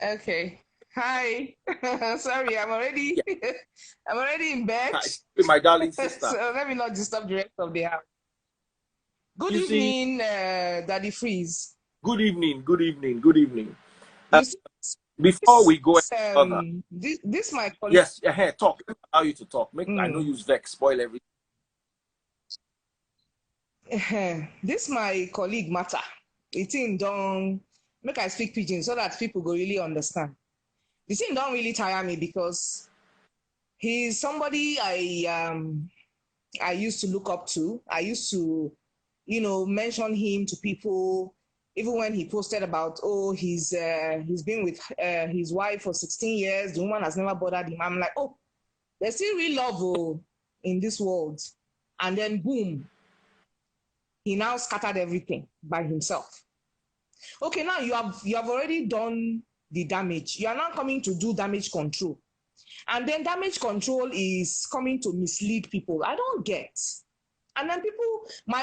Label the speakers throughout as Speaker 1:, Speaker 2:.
Speaker 1: Okay. Hi. Sorry, I'm already
Speaker 2: Yeah,
Speaker 1: I'm already in bed.
Speaker 2: hi, my darling sister.
Speaker 1: So let me not disturb the rest of the house. Good
Speaker 2: You see,
Speaker 1: evening, Daddy Freeze.
Speaker 2: good evening, good evening, good evening. Uh,
Speaker 1: You see,
Speaker 2: before
Speaker 1: this
Speaker 2: we go any further,
Speaker 1: this my colleague.
Speaker 2: yes, hey, talk. Let me allow you to talk. Make I know
Speaker 1: Mm.
Speaker 2: use vex, spoil everything.
Speaker 1: This my colleague matter. The thing don't make I speak pidgin so that people go really understand. The thing don't really tire me because he's somebody I used to look up to. I used to, mention him to people, even when he posted about, oh, he's been with his wife for 16 years. The woman has never bothered him. I'm like, oh, there's still real love in this world. And then boom, he now scattered everything by himself. Okay, now you have already done the damage. You are now coming to do damage control. And then damage control is coming to mislead people. I don't get. And then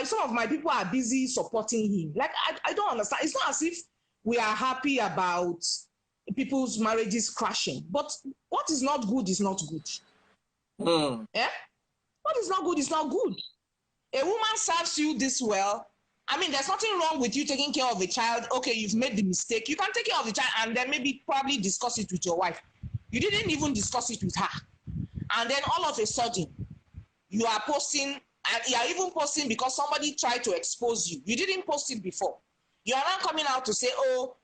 Speaker 1: some of my people are busy supporting him. Like, I don't understand. It's not as if we are happy about people's marriages crashing. But what is not good is not good.
Speaker 2: Hmm.
Speaker 1: Yeah? What is not good is not good. A woman serves you this well. I mean, there's nothing wrong with you taking care of a child. Okay, you've made the mistake. You can take care of the child and then maybe probably discuss it with your wife. You didn't even discuss it with her. And then all of a sudden, you are posting, and you are even posting because somebody tried to expose you. You didn't post it before. You are now coming out to say, oh,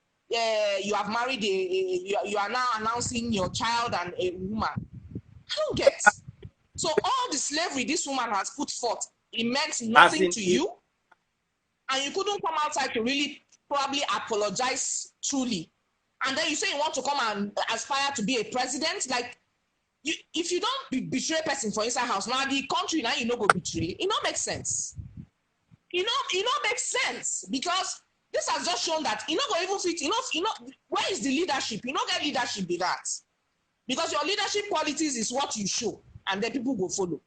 Speaker 1: you have married you are now announcing your child and a woman. I don't get. So all the slavery this woman has put forth, it meant
Speaker 2: As
Speaker 1: nothing
Speaker 2: in,
Speaker 1: to
Speaker 2: if
Speaker 1: you, and you couldn't come outside to really probably apologize truly. And then you say you want to come and aspire to be a president. Like, if you don't betray a person for inside house, now the country now you know go betray, it not make sense. It not make sense because this has just shown that you know go even fit, where is the leadership? You not get leadership be that. Because your leadership qualities is what you show, and then people go follow.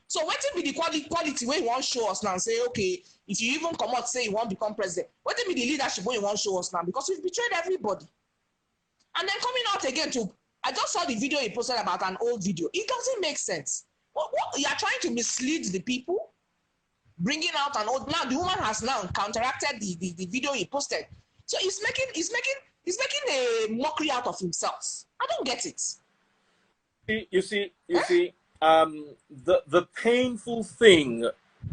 Speaker 1: So wetin be the quality wey you wan show us now? Say, okay, if you even come out say you wan become president, wetin be the leadership wey you wan show us now? Because you've betrayed everybody. And then coming out again to, I just saw the video he posted about an old video. It doesn't make sense. What you are trying to mislead the people, bringing out an old. Now the woman has now counteracted the video he posted. So he's making a mockery out of himself. I don't get it.
Speaker 2: you see, the painful thing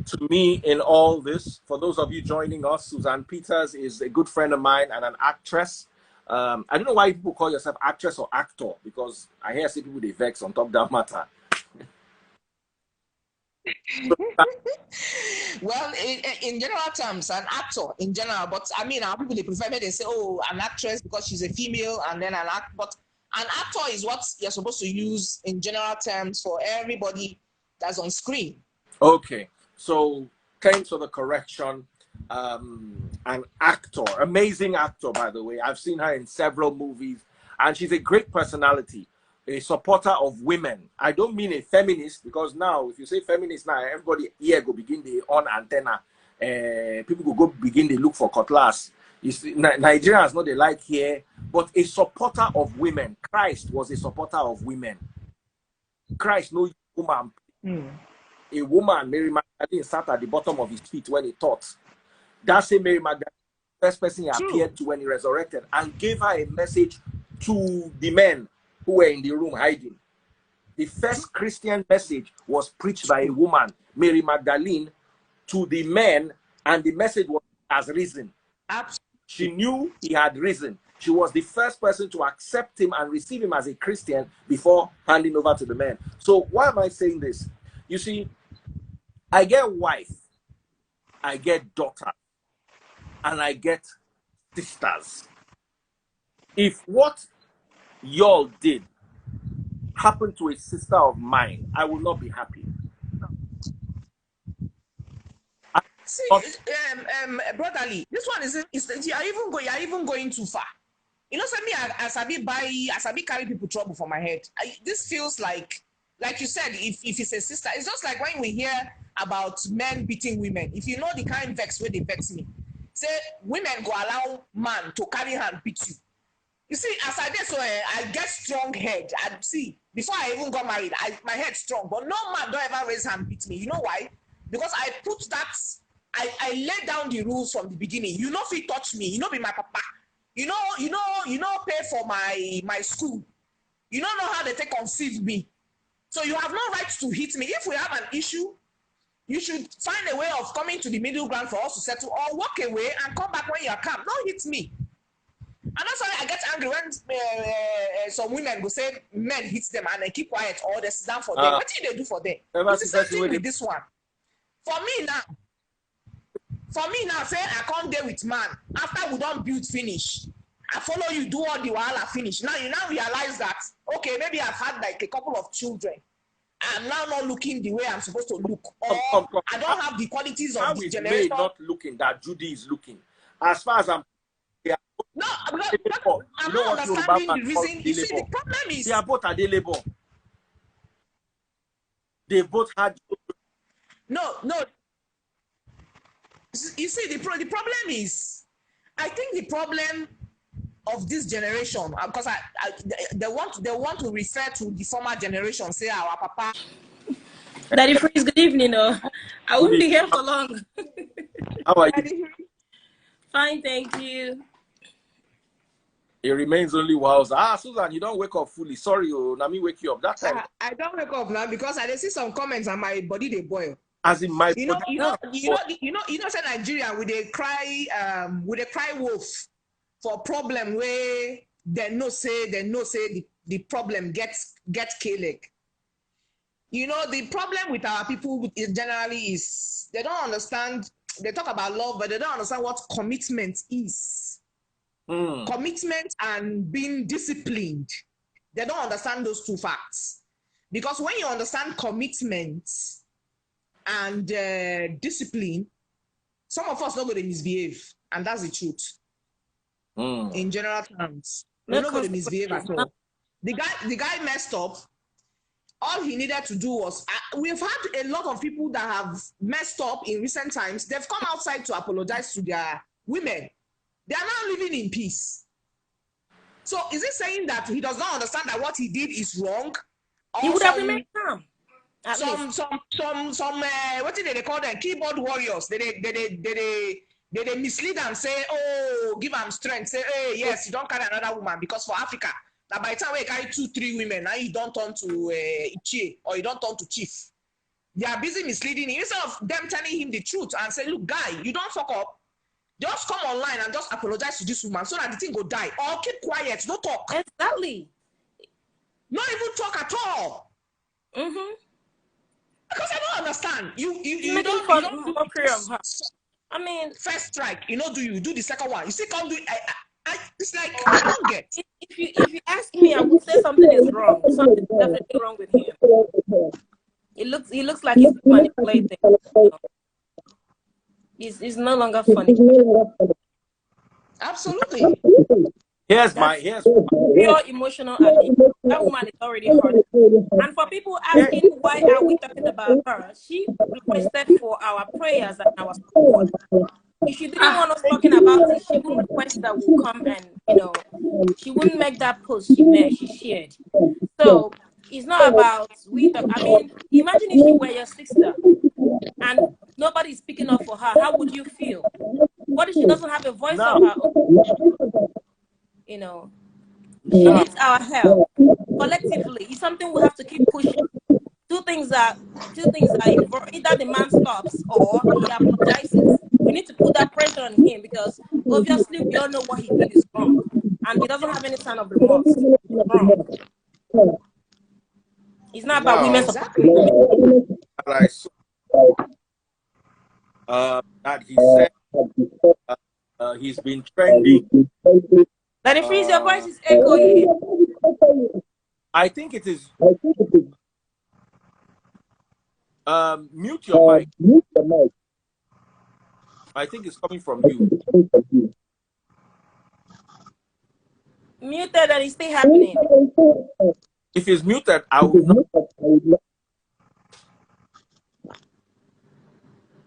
Speaker 2: to me in all this, for those of you joining us, Suzanne Peters is a good friend of mine and an actress. I don't know why people call yourself actress or actor because I hear some people they vex on top that matter.
Speaker 1: Well, in general terms, an actor in general, but I mean, our people they prefer me. They say, "Oh, an actress because she's a female," and then an act. But an actor is what you're supposed to use in general terms for everybody that's on screen.
Speaker 2: Okay, so thanks for the correction. An actor, amazing actor, by the way. I've seen her in several movies, and she's a great personality, a supporter of women. I don't mean a feminist because now, if you say feminist now, everybody here go begin the on antenna. People go begin to look for cutlass. You see, Nigerians know they like here, but a supporter of women. Christ was a supporter of women. Christ no woman.
Speaker 1: Hmm.
Speaker 2: A woman, Mary Magdalene, sat at the bottom of his feet when he taught. That same Mary Magdalene, first person he
Speaker 1: True.
Speaker 2: appeared to when he resurrected, and gave her a message to the men who were in the room hiding. The first Christian message was preached by a
Speaker 1: True.
Speaker 2: woman, Mary Magdalene, to the men, and the message was as risen. She
Speaker 1: Absolutely.
Speaker 2: knew he had risen. She was the first person to accept him and receive him as a Christian before handing over to the men. So why am I saying this? You see, I get wife, I get daughter, and I get sisters. If what y'all did happened to a sister of mine, I will not be happy. I
Speaker 1: See,
Speaker 2: not,
Speaker 1: brotherly, this one is you are even going too far. You know, say me, I sabi carry people trouble for my head. This feels like you said, if it's a sister, it's just like when we hear about men beating women. If you know the kind vex where they vex me, say women go allow man to carry hand beat you. You see, as I did so, I get strong head. I see, before I even got married, my head strong. But no man don't ever raise hand beat me. You know why? Because I put that, I laid down the rules from the beginning. You know, if he touch me, you know, be my papa. You know, pay for my school. You don't know how they take conceive me. So you have no right to hit me. If we have an issue, you should find a way of coming to the middle ground for us to settle, or walk away and come back when you are calm. Don't hit me. And that's why I get angry when some women go say men hit them and they keep quiet or they sit down for them. What did they do for them? It's the same thing with this one. For me now, say I can't deal with man. After we don't build finish, I follow you, do all the while I finish. Now you now realize that, okay, maybe I've had like a couple of children. I'm now not looking the way I'm supposed to look. Or I don't have the qualities of this generation.
Speaker 2: How is not looking that Judy is looking? As far as I'm...
Speaker 1: No, I'm not understanding the reason. You see, the problem is...
Speaker 2: They are both at the labor. They both had...
Speaker 1: No. You see, the problem is... I think the problem of this generation, because they want to refer to the former generation, say our papa.
Speaker 3: Daddy Freeze, good evening. I won't be here for long.
Speaker 2: How are you?
Speaker 3: Fine, thank you.
Speaker 2: It remains only Wowza. Susan, you don't wake up fully. Sorry, let me wake you up. That time.
Speaker 1: I don't wake up now because I see some comments and my body they boil.
Speaker 2: As in my
Speaker 1: say Nigeria with a cry wolf for problem where they no say the problem gets killed. You know, the problem with our people generally is they don't understand. They talk about love, but they don't understand what commitment is. Commitment and being disciplined. They don't understand those two facts. Because when you understand commitment and discipline, some of us don't go to misbehave. And that's the truth. In general terms. We're not going to misbehave at all. The guy messed up. All he needed to do was, we've had a lot of people that have messed up in recent times. They've come outside to apologize to their women. They are now living in peace. So is it saying that he does not understand that what he did is wrong?
Speaker 3: He would have remained calm.
Speaker 1: What did they call them? Keyboard warriors. They mislead and say, oh, give them strength. Say, hey, yes, you don't carry another woman because for Africa, that by the time we carry 2-3 women, now you don't turn to Ichie or you don't turn to chief. They are busy misleading him instead of them telling him the truth and say, look, guy, you don't fuck up. Just come online and just apologize to this woman so that the thing will die. Or keep quiet, no talk.
Speaker 3: Exactly.
Speaker 1: Not even talk at all. Because I don't understand. You don't
Speaker 3: mockery of her. I mean,
Speaker 1: first strike, you know, do the second one. You still can't do it. It's like I don't get.
Speaker 3: If you ask me, I would say something is wrong. Something is definitely wrong with him. He looks like he's manipulating. He's no longer funny.
Speaker 1: Absolutely.
Speaker 2: Here's
Speaker 3: pure emotional abuse. That woman is already hurt. And for people asking why are we talking about her, she requested for our prayers and our support. If she didn't want us talking about it, she wouldn't request that we'll come and she wouldn't make that post she shared. So it's not about I mean, imagine if she were your sister and nobody's speaking up for her. How would you feel? What if she doesn't have a voice of her own? She needs our help collectively. It's something we have to keep pushing. Two things are involved. Either the man stops or he apologizes. We need to put that pressure on him because obviously we all know what he did is wrong, and he doesn't have any sign of remorse. It's wrong. It's not about women's
Speaker 1: exactly.
Speaker 2: That he said he's been trending.
Speaker 3: Daddy Freeze, your voice is echoing.
Speaker 2: I think it is. Mute your mic. I think it's coming from you.
Speaker 3: Muted and it's still happening.
Speaker 2: If it's muted, I will not.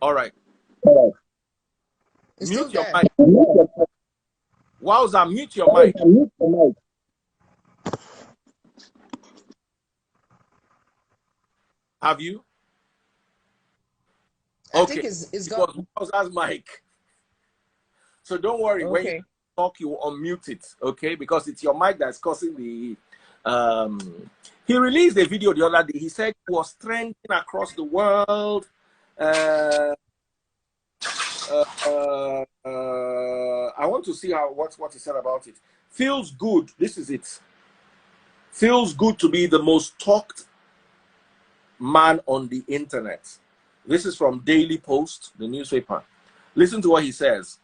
Speaker 2: All right. Mute your mic. Wowza, mute your mic. Have you?
Speaker 1: I think it's got.
Speaker 2: It was Wowza's mic. So don't worry.
Speaker 1: Okay.
Speaker 2: When you talk, you unmute it, okay? Because it's your mic that's causing the. He released a video the other day. He said he was trending across the world. I want to see what he said about it. Feels good. This is it. Feels good to be the most talked man on the internet. This is from Daily Post, the newspaper. Listen to what he says.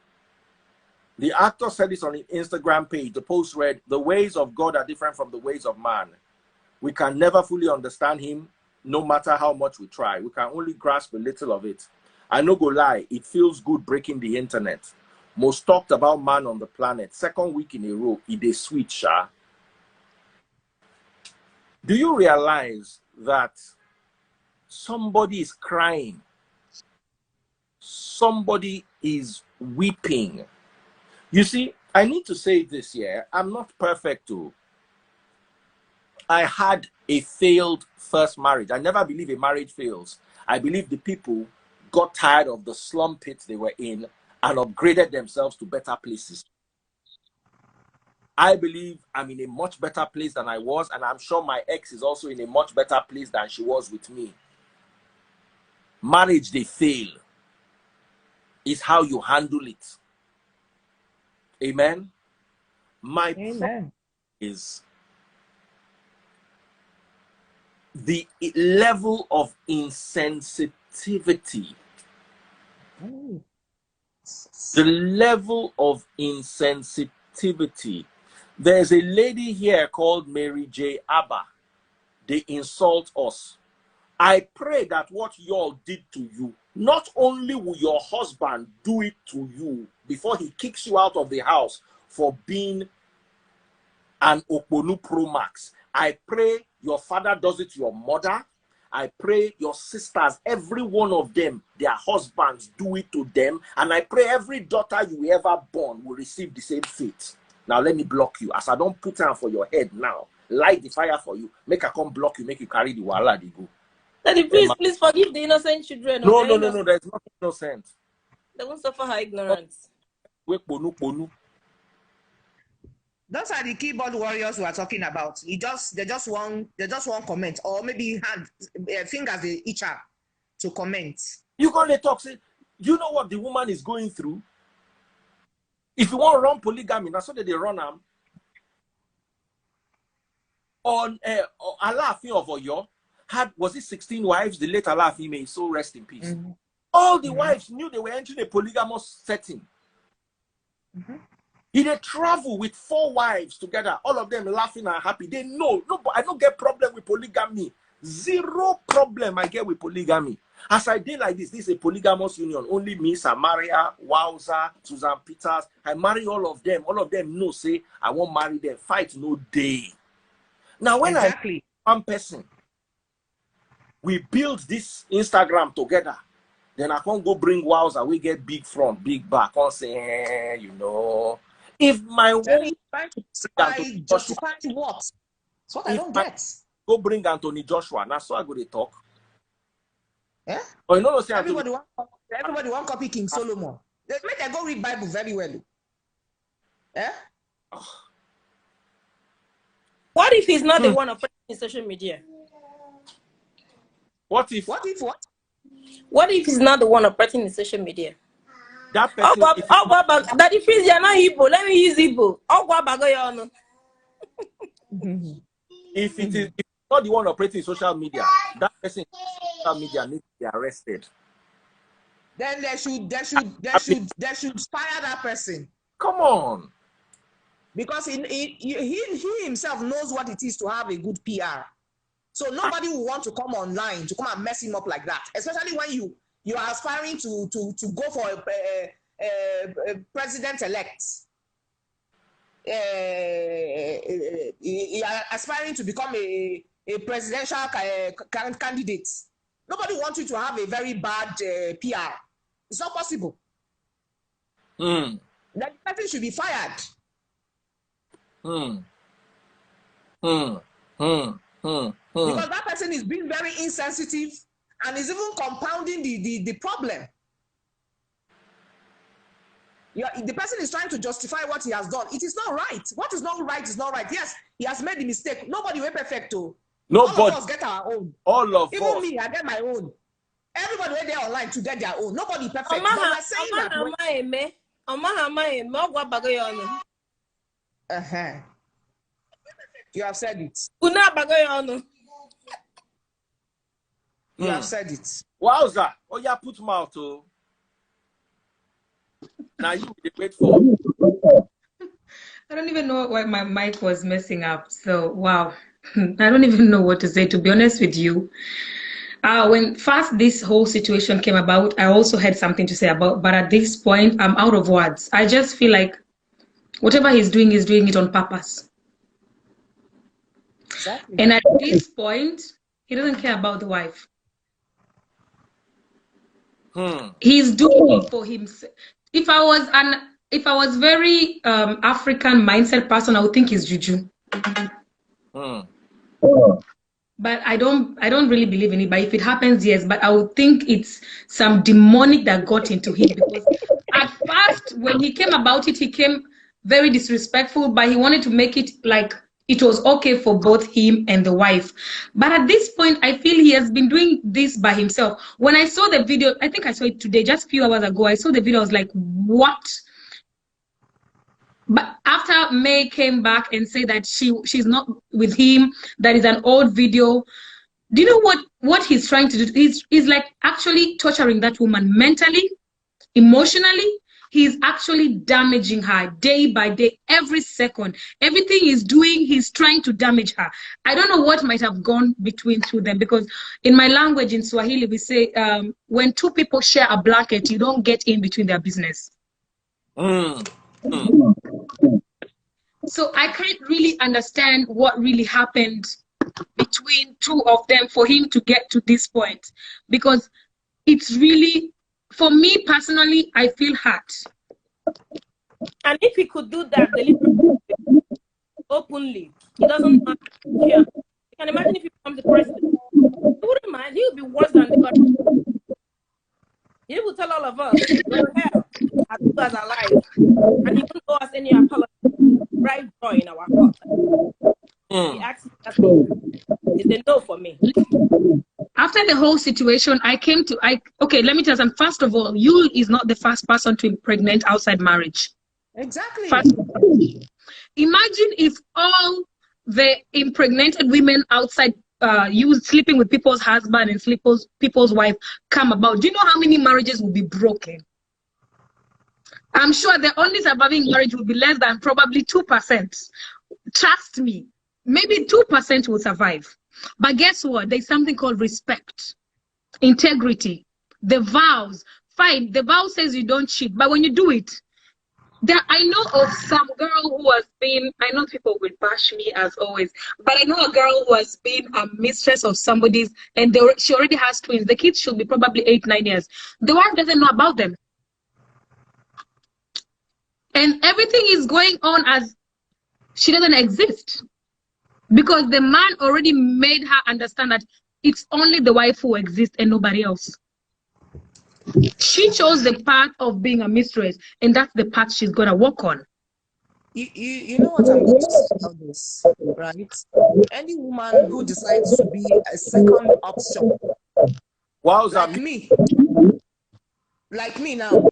Speaker 2: The actor said this on his Instagram page. The post read, "The ways of God are different from the ways of man. We can never fully understand him, no matter how much we try. We can only grasp a little of it. I no go lie, it feels good breaking the internet. Most talked about man on the planet. Second week in a row, it is sweet, Sha." Do you realize that somebody is crying? Somebody is weeping. You see, I need to say this here. I'm not perfect too. I had a failed first marriage. I never believe a marriage fails. I believe the people got tired of the slum pits they were in and upgraded themselves to better places. I believe I'm in a much better place than I was, and I'm sure my ex is also in a much better place than she was with me. Marriage, they fail. It's how you handle it. Amen? My problem is the level of insensitivity. The level of insensitivity. There's a lady here called Mary J. Abba. They insult us. I pray that what y'all did to you, not only will your husband do it to you before he kicks you out of the house for being an Okponu Pro Max. I pray your father does it to your mother. I pray your sisters, every one of them, their husbands do it to them. And I pray every daughter you ever born will receive the same fate. Now let me block you. As I don't put on for your head now, light the fire for you. Make I come block you, make you carry the wala they go.
Speaker 3: Daddy, please forgive the innocent children.
Speaker 2: No, there's nothing innocent.
Speaker 3: They won't suffer her ignorance.
Speaker 1: Those are the keyboard warriors we are talking about. They just want comment, or maybe hand fingers they each are to comment.
Speaker 2: You gonna talk, say, you know what the woman is going through? If you want to run polygamy, that's what they run them. On Alaafin of Oyo was it 16 wives? The late Alaafin, may so rest in peace. All the wives knew they were entering a polygamous setting. He did travel with 4 wives together, all of them laughing and happy. They know, no, but I don't get problem with polygamy. Zero problem I get with polygamy. As I did like this is a polygamous union. Only me, Samaria, Wowza, Susan Peters. I marry all of them. All of them know, say, I won't marry them. Fight no day. Now, when I one person, we build this Instagram together. Then I can't go bring Wowza. We get big front, big back. I can't say, you know. If my wife
Speaker 1: justify what? That's what I don't get.
Speaker 2: Go bring Anthony Joshua. Now, so I go to talk.
Speaker 1: Yeah.
Speaker 2: Oh, you know, say
Speaker 1: everybody want copy King Solomon. They make them go read Bible very well. Yeah.
Speaker 3: What if he's not the one operating in social media?
Speaker 2: What if?
Speaker 3: What if he's not the one operating in social media?
Speaker 2: That person.
Speaker 3: Daddy, please, you're not Igbo. Let me use Igbo.
Speaker 2: If it is not the one operating social media, that person in social media needs to be arrested.
Speaker 1: Then they should fire that person.
Speaker 2: Come on.
Speaker 1: Because he himself knows what it is to have a good PR. So nobody will want to come online to come and mess him up like that. Especially when you are aspiring to go for a president-elect. You are aspiring to become a presidential candidate. Nobody wants you to have a very bad PR. It's not possible. That person should be fired. Because that person is being very insensitive and is even compounding the problem. The person is trying to justify what he has done. It is not right. What is not right is not right. Yes, he has made the mistake. Nobody will be perfect too.
Speaker 2: Nobody.
Speaker 1: All of us get our own.
Speaker 2: All of
Speaker 1: even
Speaker 2: us.
Speaker 1: Me, I get my own. Everybody went there online to get their own. Nobody perfect. But we're saying that. You have said it. You have said it.
Speaker 2: Wowza. Oh yeah, put mouth to. Now you wait for.
Speaker 4: I don't even know why my mic was messing up. So wow, I don't even know what to say, to be honest with you. When first this whole situation came about, I also had something to say about, but at this point, I'm out of words. I just feel like whatever he's doing it on purpose.
Speaker 1: Exactly.
Speaker 4: And at this point, he doesn't care about the wife. He's doing it for himself. If I was very African mindset person, I would think it's juju. But I don't really believe in it. But if it happens, yes. But I would think it's some demonic that got into him, because at first when he came about it, he came very disrespectful, but he wanted to make it like it was okay for both him and the wife. But at this point, I feel he has been doing this by himself. When I saw the video, I think I saw it today, just a few hours ago, I saw the video, I was like, what? But after May came back and said that she's not with him, that is an old video. Do you know what he's trying to do? He's like actually torturing that woman mentally, emotionally. He's actually damaging her day by day, every second. Everything he's doing, he's trying to damage her. I don't know what might have gone between two them, because in my language, in Swahili, we say, when two people share a blanket, you don't get in between their business. So I can't really understand what really happened between two of them for him to get to this point, because it's really, for me personally, I feel hurt.
Speaker 3: And if he could do that deliberately, openly, he doesn't care. You can imagine if he becomes the president. He wouldn't mind. He would be worse than the country. He would tell all of us, go to hell, as you guys are alive. And he wouldn't owe us any apology. Right joy in our heart. He asked me, is a no for me.
Speaker 4: After the whole situation, okay, let me tell you something. First of all, Yule is not the first person to impregnate outside marriage.
Speaker 1: Exactly.
Speaker 4: Imagine if all the impregnated women outside you sleeping with people's husband and people's wife come about. Do you know how many marriages will be broken? I'm sure the only surviving marriage will be less than probably 2%. Trust me, maybe 2% will survive. But guess what? There's something called respect, integrity, the vows. Fine, the vow says you don't cheat, but when you do it, I know of some girl who has been, I know people will bash me as always, but I know a girl who has been a mistress of somebody's, and she already has twins. The kids should be probably 8-9 years. The wife doesn't know about them. And everything is going on as she doesn't exist, because the man already made her understand that it's only the wife who exists and nobody else. She chose the path of being a mistress, and that's the path she's gonna walk on.
Speaker 1: You know what I'm going to say about this, right? Any woman who decides to be a second option, like me now,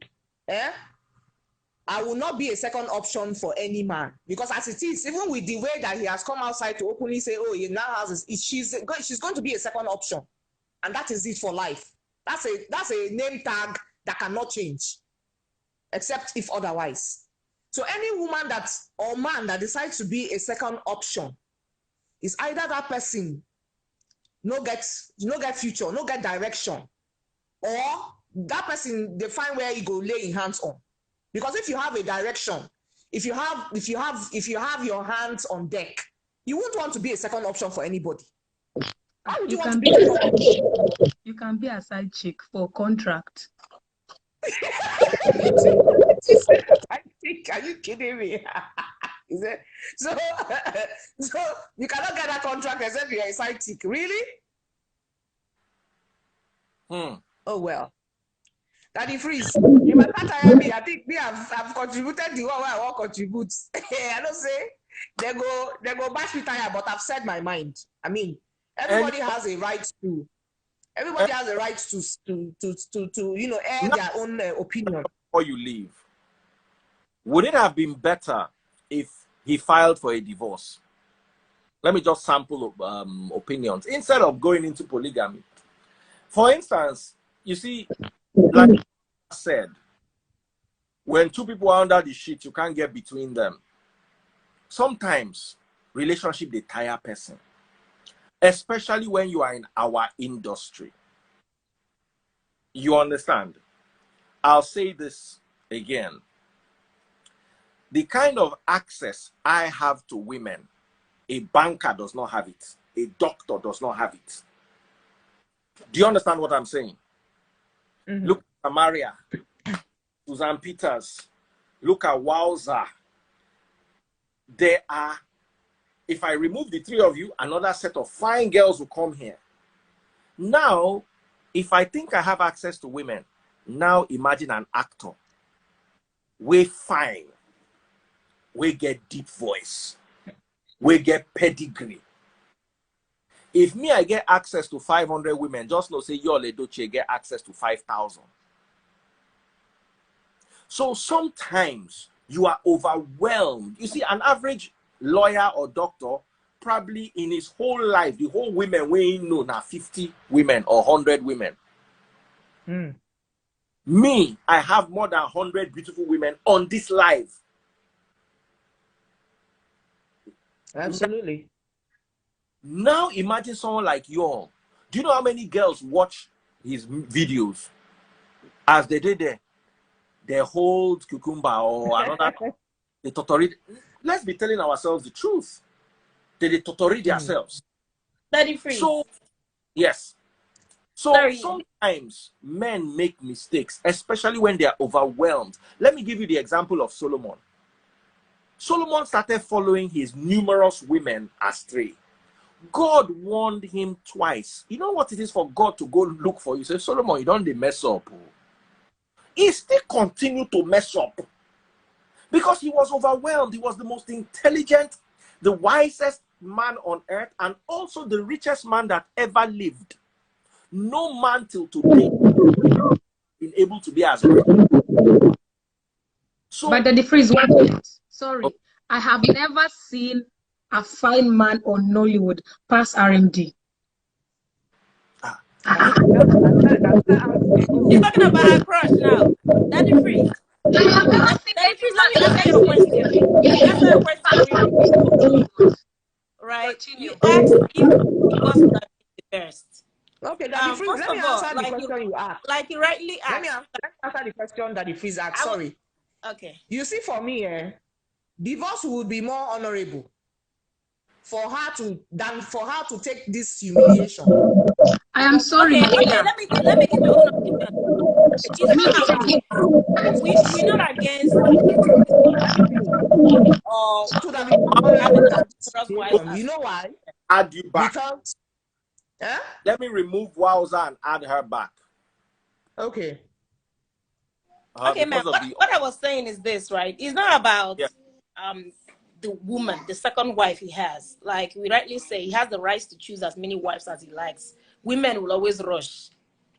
Speaker 1: I will not be a second option for any man, because as it is, even with the way that he has come outside to openly say, oh, he now has, she's going to be a second option, and that is it for life. That's a name tag that cannot change, except if otherwise. So any woman or man that decides to be a second option is either that person no get future, no get direction, or that person they find where you go lay in hands on. Because if you have a direction, if you have your hands on deck, you won't want to be a second option for anybody. Why would you want to be a second option?
Speaker 4: You can be a side chick for contract.
Speaker 1: Are you kidding me? Is it? So, so you cannot get that contract except you're a sidekick. Really? Oh well. Daddy Freeze, you must not tire me. I think me have contributed the one where I want to contribute. I don't say they go bash me tire, but I've said my mind. I mean, everybody has a right to. Everybody has a right to you know, air their own opinion.
Speaker 2: Before you leave, would it have been better if he filed for a divorce? Let me just sample opinions instead of going into polygamy. For instance, you see, like I said, when two people are under the sheet, you can't get between them. Sometimes relationship they tire person, especially when you are in our industry. You understand? I'll say this again. The kind of access I have to women, a banker does not have it. A doctor does not have it. Do you understand what I'm saying? Mm-hmm. Look at Samaria, Suzanne Peters, look at Wowza. There are, if I remove the three of you, another set of fine girls will come here. Now, if I think I have access to women, now imagine an actor. We fine. We get deep voice. We get pedigree. If me, I get access to 500 women, just know, say, Yule Edochie get access to 5,000. So sometimes you are overwhelmed. You see, an average lawyer or doctor, probably in his whole life, the whole women we know now 50 women or 100 women. Me, I have more than 100 beautiful women on this live.
Speaker 1: Absolutely.
Speaker 2: Now imagine someone like Yule. Do you know how many girls watch his videos? As they did there, they hold cucumber or another. They totally. Let's be telling ourselves the truth. They totally themselves.
Speaker 3: Daddy Freeze.
Speaker 2: So, yes. So sometimes men make mistakes, especially when they are overwhelmed. Let me give you the example of Solomon. Solomon started following his numerous women astray. God warned him twice. You know what it is for God to go look for you? Say, Solomon, you don't mess up. He still continued to mess up because he was overwhelmed. He was the most intelligent, the wisest man on earth, and also the richest man that ever lived. No man till today been able to be as rich. So,
Speaker 4: but the Freeze, sorry, I have never seen a fine man on Nollywood pass RMD.
Speaker 3: You're talking about a crush now. Daddy Freeze. Daddy Freeze, let me answer your question. Answer your question. Right? You asked if it was the best.
Speaker 1: Okay, Daddy Freeze, let me answer the question you asked.
Speaker 3: Like you rightly asked.
Speaker 1: Let me answer the question Daddy Freeze asked. Sorry.
Speaker 3: Okay.
Speaker 1: You see, for me, divorce would be more honorable for her to take this humiliation.
Speaker 4: I am sorry.
Speaker 3: Okay, let me give my own opinion. We're not against
Speaker 1: you know why?
Speaker 2: Add you back.
Speaker 1: Because
Speaker 2: let me remove Wowza and add her back.
Speaker 1: Okay.
Speaker 3: Okay, man. What I was saying is this, right? It's not about the woman, the second wife he has. Like we rightly say, he has the right to choose as many wives as he likes. Women will always rush,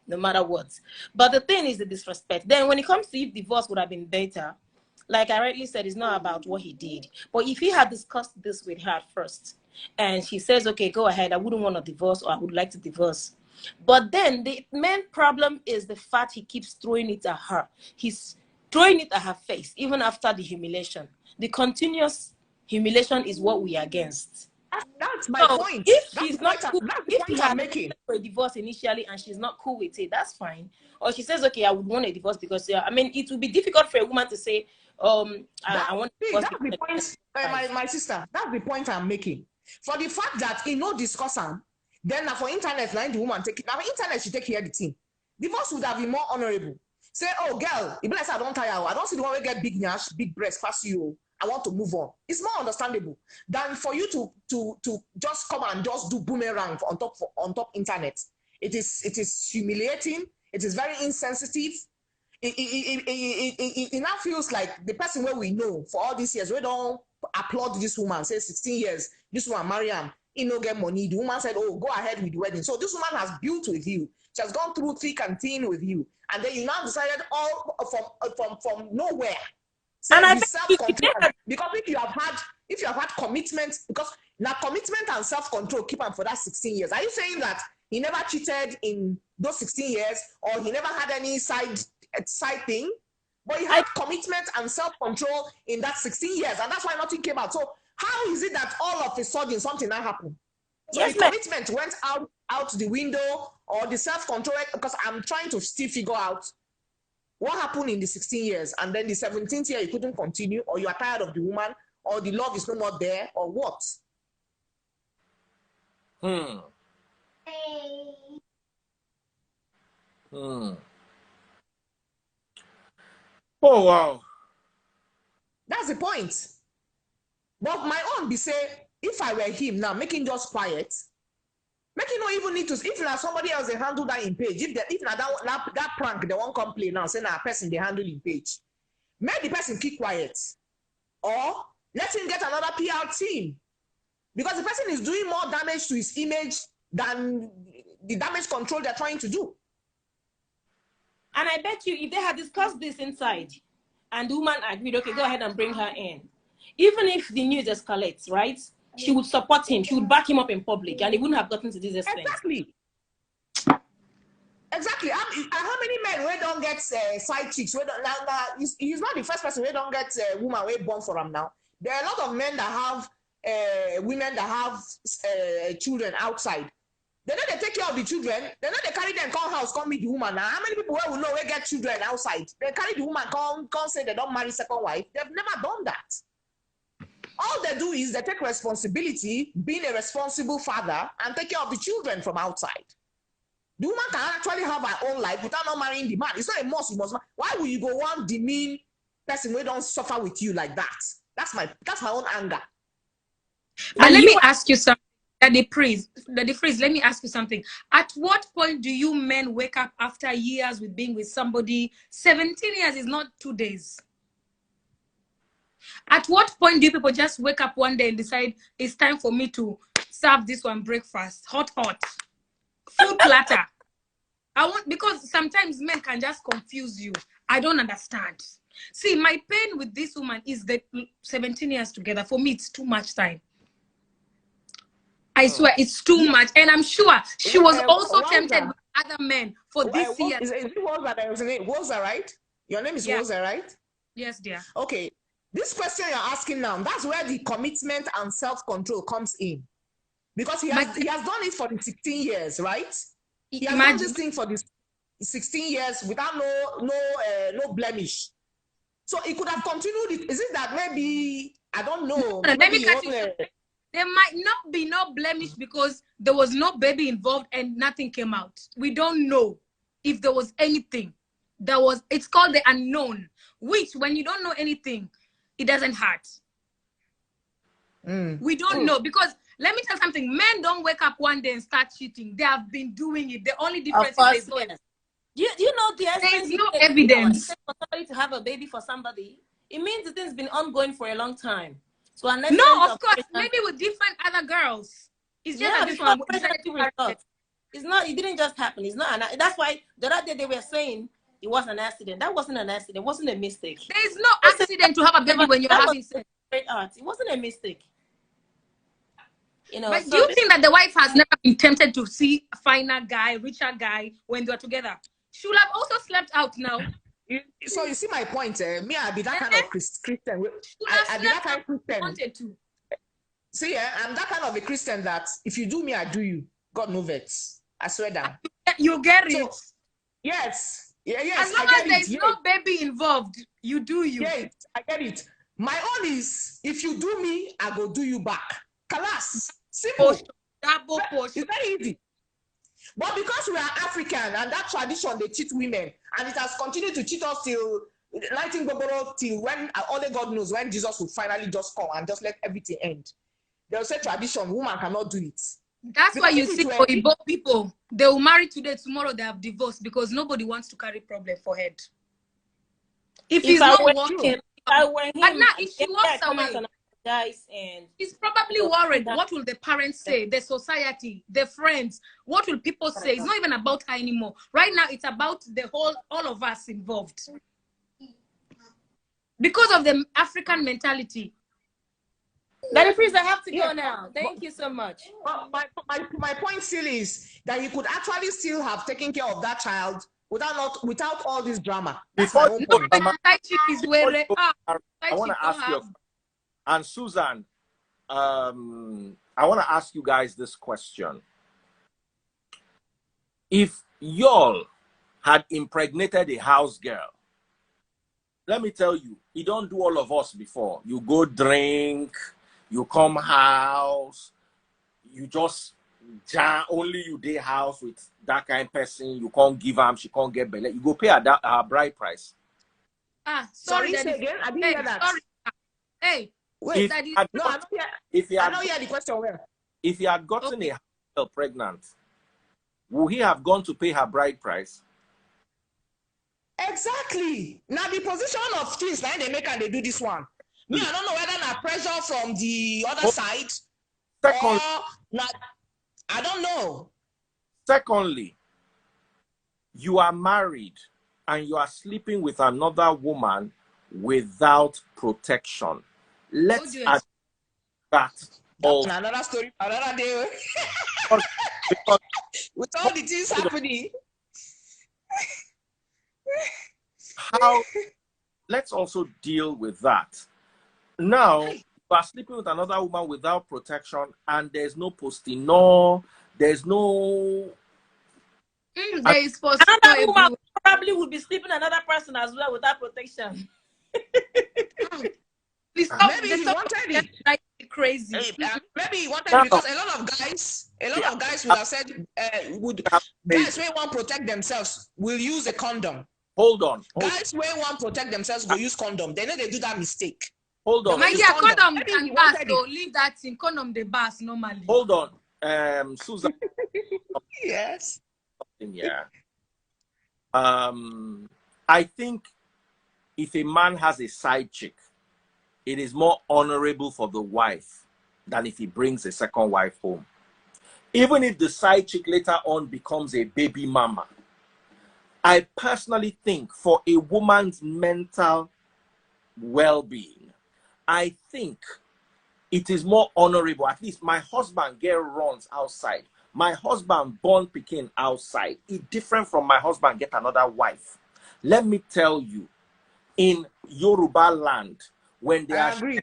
Speaker 3: no matter what. But the thing is the disrespect. Then when it comes to if divorce would have been better, like I rightly said, it's not about what he did. But if he had discussed this with her first, and she says, okay, go ahead, I wouldn't want to divorce, or I would like to divorce. But then the main problem is the fact he keeps throwing it at her. He's throwing it at her face, even after the humiliation. The continuous humiliation is what we are against.
Speaker 1: That's my point.
Speaker 3: If she's not cool, if he had making for a divorce initially and she's not cool with it, that's fine. Or she says, okay, I would want a divorce because I mean, it would be difficult for a woman to say, I want to divorce.
Speaker 1: That's the point, my sister. That's the point I'm making. For the fact that he no discuss him, then for internet, like the woman take it. Now internet she take care of the thing. Divorce would have been more honorable. Say, oh girl, if like I don't tire, I don't see the one who get big nash, big breast, fast you. I want to move on. It's more understandable than for you to just come and just do boomerang on top internet. It is humiliating. It is very insensitive. It now feels like the person where we know for all these years, we don't applaud this woman, say 16 years, this woman, Mariam, he no get money. The woman said, oh, go ahead with the wedding. So this woman has built with you. She has gone through thick and thin with you. And then you now decided all from nowhere. So
Speaker 3: and I
Speaker 1: self-control. Because if you have had commitment, because now commitment and self-control keep him for that 16 years. Are you saying that he never cheated in those 16 years, or he never had any side thing? But he had commitment and self-control in that 16 years, and that's why nothing came out. So how is it that all of a sudden something now happened? So yes, the commitment went out the window, or the self-control, because I'm trying to still figure out what happened in the 16 years, and then the 17th year you couldn't continue, or you are tired of the woman, or the love is no more there, or what?
Speaker 2: Oh, wow.
Speaker 1: That's the point. But my own be say, if I were him now, making just quiet, making no even need to, if now somebody else they handle that in page, if now that prank they won't complain now, say now a person they handle in page, make the person keep quiet, or let him get another PR team, because the person is doing more damage to his image than the damage control they're trying to do.
Speaker 3: And I bet you, if they had discussed this inside, and the woman agreed, okay, go ahead and bring her in, even if the news escalates, right, she would support him, she would back him up in public, and he wouldn't have gotten to this extent.
Speaker 1: Exactly. How many men we don't get side chicks? He's not the first person we don't get woman we born for him now. There are a lot of men that have women that have children outside. They know they take care of the children. They know they carry them come house, come meet the woman. Now, how many people will know we get children outside? They carry the woman, come say they don't marry second wife. They've never done that. All they do is they take responsibility, being a responsible father, and take care of the children from outside. The woman can actually have her own life without not marrying the man. It's not a must. You must. Why will you go one demean person who don't suffer with you like that? That's my own anger.
Speaker 4: But let me ask you something. The priest, let me ask you something. At what point do you men wake up after years with being with somebody? 17 years is not 2 days. At what point do you people just wake up one day and decide it's time for me to serve this one breakfast, hot, full platter? Because sometimes men can just confuse you. I don't understand. See, my pain with this woman is that 17 years together, for me, it's too much time. I swear, it's too much. And I'm sure she was also tempted with other men for this year.
Speaker 1: Is it Wowza, right? Your name is Wowza, right?
Speaker 4: Yes, dear.
Speaker 1: Okay. This question you're asking now, that's where the commitment and self-control comes in. Because he has done it for the 16 years, right? He has done this thing for the 16 years without no blemish. So he could have continued it. Is it that maybe, I don't know.
Speaker 4: Let me cut you. There might not be no blemish because there was no baby involved and nothing came out. We don't know if there was anything. It's called the unknown, which when you don't know anything, it doesn't hurt. We don't know, because let me tell you something. Men don't wake up one day and start cheating. They have been doing it. The only difference is
Speaker 3: Do you know there's
Speaker 4: no evidence
Speaker 3: for somebody to have a baby for somebody? It means the thing's been ongoing for a long time. So unless
Speaker 4: of course, maybe with different other girls. It's just a different
Speaker 3: results. It's not. It didn't just happen. It's not. That's why the other day they were saying it was an accident. That wasn't an accident. It wasn't a mistake.
Speaker 4: There is no accident to have a baby when you're having sex.
Speaker 3: It wasn't a mistake. You know.
Speaker 4: But do you think that the wife has never been tempted to see a finer guy, richer guy when they're together? She would have also slept out now.
Speaker 1: So you see my point, me, I be that kind of Christian. I be that kind of Christian.
Speaker 4: Wanted to.
Speaker 1: See, I'm that kind of a Christian that if you do me, I do you. God knows it. I swear that.
Speaker 4: You get it.
Speaker 1: So, yes. Yes.
Speaker 4: As long as there's no baby involved, you do you.
Speaker 1: Yes, I get it. My own is, if you do me, I go do you back. Kalas. Simple.
Speaker 4: Double push.
Speaker 1: It's very easy. But because we are African and that tradition, they cheat women, and it has continued to cheat us till lighting Gogoro till when only God knows when Jesus will finally just come and just let everything end. They'll say tradition, woman cannot do it.
Speaker 4: That's why
Speaker 1: Because
Speaker 4: you
Speaker 1: if
Speaker 4: see
Speaker 1: it were
Speaker 4: Oyibo people, they will marry today, tomorrow they have divorced because nobody wants to carry problem for head. If he's
Speaker 3: I
Speaker 4: not
Speaker 3: were
Speaker 4: working,
Speaker 3: him, I were him,
Speaker 4: but now if she walks
Speaker 3: come out
Speaker 4: away,
Speaker 3: and apologize, and
Speaker 4: he's probably worried. What will the parents say? The society, the friends. What will people say? It's not even about her anymore. Right now, it's about the whole, all of us involved. Because of the African mentality.
Speaker 3: Daddy Priest, I have to go now. Thank you so much.
Speaker 1: My point still is that he could actually still have taken care of that child without all this drama. That's my own point.
Speaker 2: I want to ask you, and Susan, I want to ask you guys this question. If y'all had impregnated a house girl, let me tell you, you don't do all of us before. You go drink, you come house, you just only you day house with that kind of person. You can't give her, she can't get belly. You go pay her bride price.
Speaker 1: Sorry, say again. I didn't hear that.
Speaker 4: Sorry. Hey,
Speaker 1: wait,
Speaker 4: Daddy.
Speaker 1: No, I don't hear the question well.
Speaker 2: If he had gotten a girl pregnant, would he have gone to pay her bride price?
Speaker 1: Exactly. Now the position of things like they make and they do this one. Me, I don't know whether na pressure from the other side or not. I don't know.
Speaker 2: Secondly, you are married and you are sleeping with another woman without protection. Let's add that.
Speaker 1: That's another story, another day.
Speaker 2: Because
Speaker 1: with all the things happening.
Speaker 2: How? Let's also deal with that. Now, you are sleeping with another woman without protection, and there's no postinor, there's no.
Speaker 4: There is
Speaker 3: another woman probably would be sleeping another person as well without protection.
Speaker 1: Maybe he wanted it.
Speaker 4: Like crazy.
Speaker 1: Maybe he wanted it because a lot of guys would have said guys who want to protect themselves will use a condom.
Speaker 2: Hold on.
Speaker 1: Guys who want to protect themselves will use condom. They know they do that mistake.
Speaker 2: Hold on.
Speaker 4: My dear, condom can pass, so leave that in condom the pass normally.
Speaker 2: Hold on. Susan.
Speaker 1: Yes.
Speaker 2: Yeah. I think if a man has a side chick, it is more honorable for the wife than if he brings a second wife home. Even if the side chick later on becomes a baby mama, I personally think for a woman's mental well-being, I think it is more honorable. At least my husband get runs outside. My husband born Pekin outside. It's different from my husband get another wife. Let me tell you, in Yoruba land, when they are sharing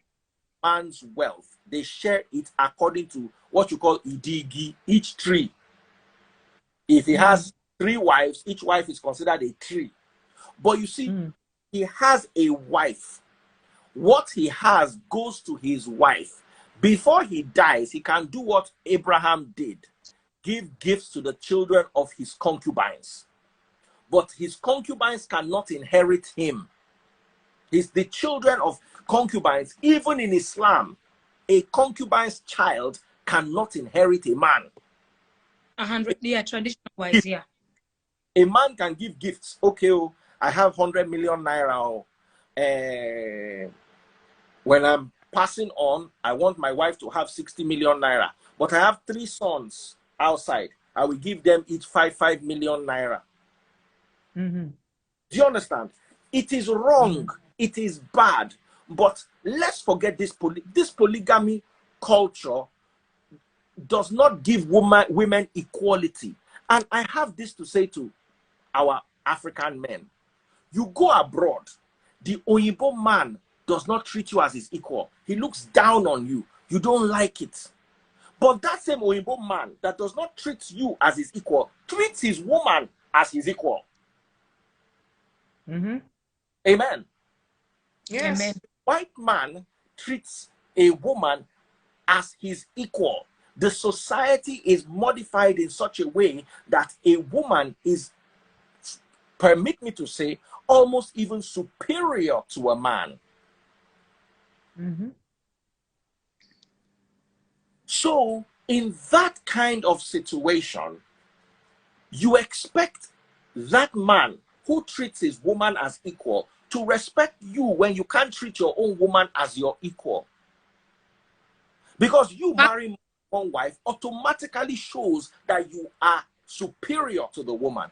Speaker 2: man's wealth, they share it according to what you call idigi, each tree. If he has 3 wives, each wife is considered a tree. But you see, he has a wife. What he has goes to his wife. Before he dies, he can do what Abraham did. Give gifts to the children of his concubines. But his concubines cannot inherit him. It's the children of concubines. Even in Islam, a concubine's child cannot inherit a man.
Speaker 4: 100, yeah, traditional wise, yeah.
Speaker 2: A man can give gifts. Okay, I have 100 million naira. When I'm passing on, I want my wife to have 60 million naira. But I have 3 sons outside. I will give them each 5 million naira. Do you understand? It is wrong. It is bad. But let's forget this. This polygamy culture does not give women equality. And I have this to say to our African men. You go abroad, the Oyibo man does not treat you as his equal. He looks down on you. You don't like it. But that same Oyibo man that does not treat you as his equal treats his woman as his equal. Amen.
Speaker 1: Yes.
Speaker 4: Amen.
Speaker 2: White man treats a woman as his equal. The society is modified in such a way that a woman is permit me to say, almost even superior to a man.
Speaker 1: Mm-hmm.
Speaker 2: So, in that kind of situation, you expect that man who treats his woman as equal to respect you when you can't treat your own woman as your equal. Because you marrying one wife automatically shows that you are superior to the woman.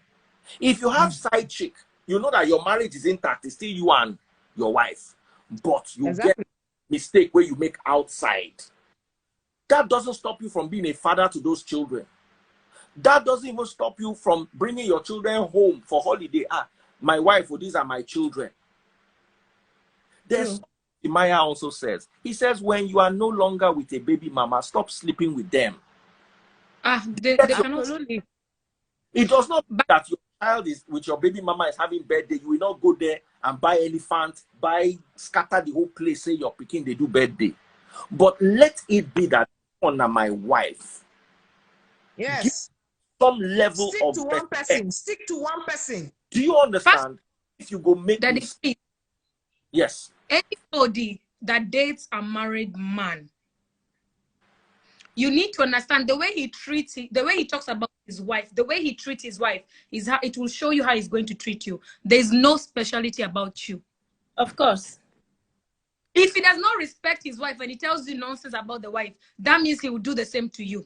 Speaker 2: If you have side chick, you know that your marriage is intact. It's still you and your wife. But you get mistake where you make outside. That doesn't stop you from being a father to those children. That doesn't even stop you from bringing your children home for holiday. Ah, my wife, these are my children. There's Maya also says. He says, when you are no longer with a baby mama, stop sleeping with them.
Speaker 1: Absolutely.
Speaker 2: It does not mean that your child is with your baby mama is having birthday. You will not go there and buy elephant, scatter the whole place, say your pikin they do birthday. But let it be that honor my wife.
Speaker 1: Yes.
Speaker 2: Give some level
Speaker 1: stick
Speaker 2: of
Speaker 1: to one person. Stick to one person.
Speaker 2: Do you understand? If you go make
Speaker 4: that
Speaker 2: mistakes, yes.
Speaker 4: Anybody that dates a married man, you need to understand the way he treats it, the way he talks about his wife, the way he treats his wife is how it will show you how he's going to treat you. There's no speciality about you.
Speaker 3: Of course.
Speaker 4: If he does not respect his wife and he tells you nonsense about the wife, that means he will do the same to you.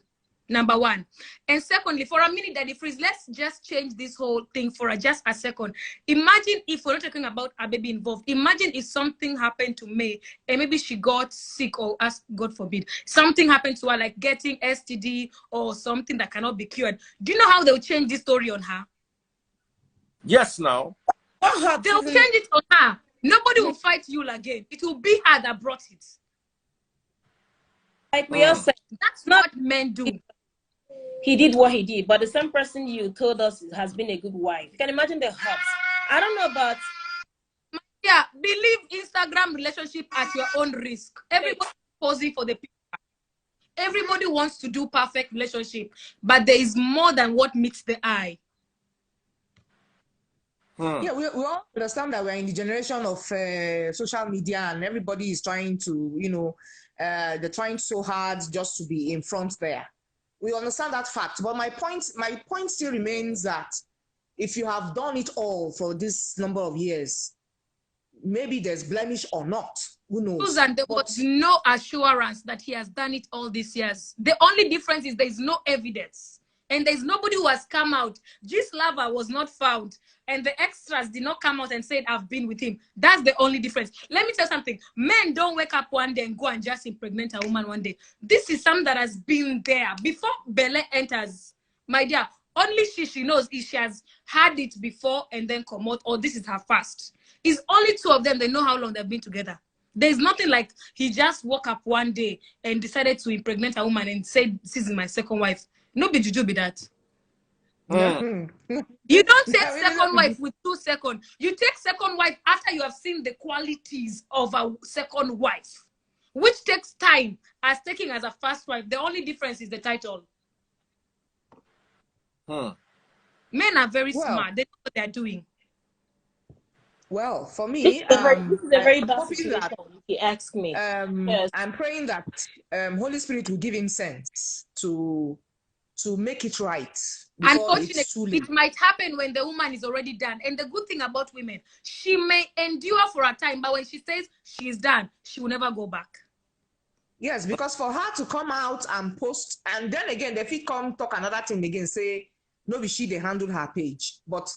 Speaker 4: Number one. And secondly, for a minute, Daddy Freeze, let's just change this whole thing for just a second. Imagine if we're not talking about a baby involved. Imagine if something happened to May and maybe she got sick, or God forbid, something happened to her, like getting STD or something that cannot be cured. Do you know how they'll change this story on her?
Speaker 2: Yes, now.
Speaker 4: They'll change it on her. Nobody will fight Yule again. It will be her that brought it.
Speaker 3: Like we all said,
Speaker 4: that's not what men do.
Speaker 3: He did what he did, but the same person you told us has been a good wife. You can imagine the hurts. I don't know about.
Speaker 4: Yeah, believe Instagram relationship at your own risk. Everybody posing for the people. Everybody wants to do perfect relationship, but there is more than what meets the eye.
Speaker 1: Yeah, we all understand that we're in the generation of social media, and everybody is trying to, they're trying so hard just to be in front there. We understand that fact, but my point still remains that if you have done it all for this number of years, maybe there's blemish or not. Who knows?
Speaker 4: Susan, there was no assurance that he has done it all these years. The only difference is there is no evidence. And there's nobody who has come out. G's lover was not found. And the extras did not come out and said, I've been with him. That's the only difference. Let me tell you something. Men don't wake up one day and go and just impregnate a woman one day. This is something that has been there. Before Bele enters, my dear, only she knows if she has had it before and then come out, or this is her first. It's only two of them. They know how long they've been together. There's nothing like he just woke up one day and decided to impregnate a woman and said, this is my second wife. No be juju be that. You don't take second wife with 2 seconds. You take second wife after you have seen the qualities of a second wife, which takes time as taking as a first wife. The only difference is the title. Men are very smart. They know what they're doing.
Speaker 1: Well, for me,
Speaker 3: this is a very bad situation. He asked me.
Speaker 1: Yes. I'm praying that Holy Spirit will give him sense to make it right.
Speaker 4: Unfortunately, it might happen when the woman is already done. And the good thing about women, she may endure for a time, but when she says she's done, she will never go back.
Speaker 1: Yes, because for her to come out and post, and then again, if he come talk another thing again, say, no, be she, they handle her page. But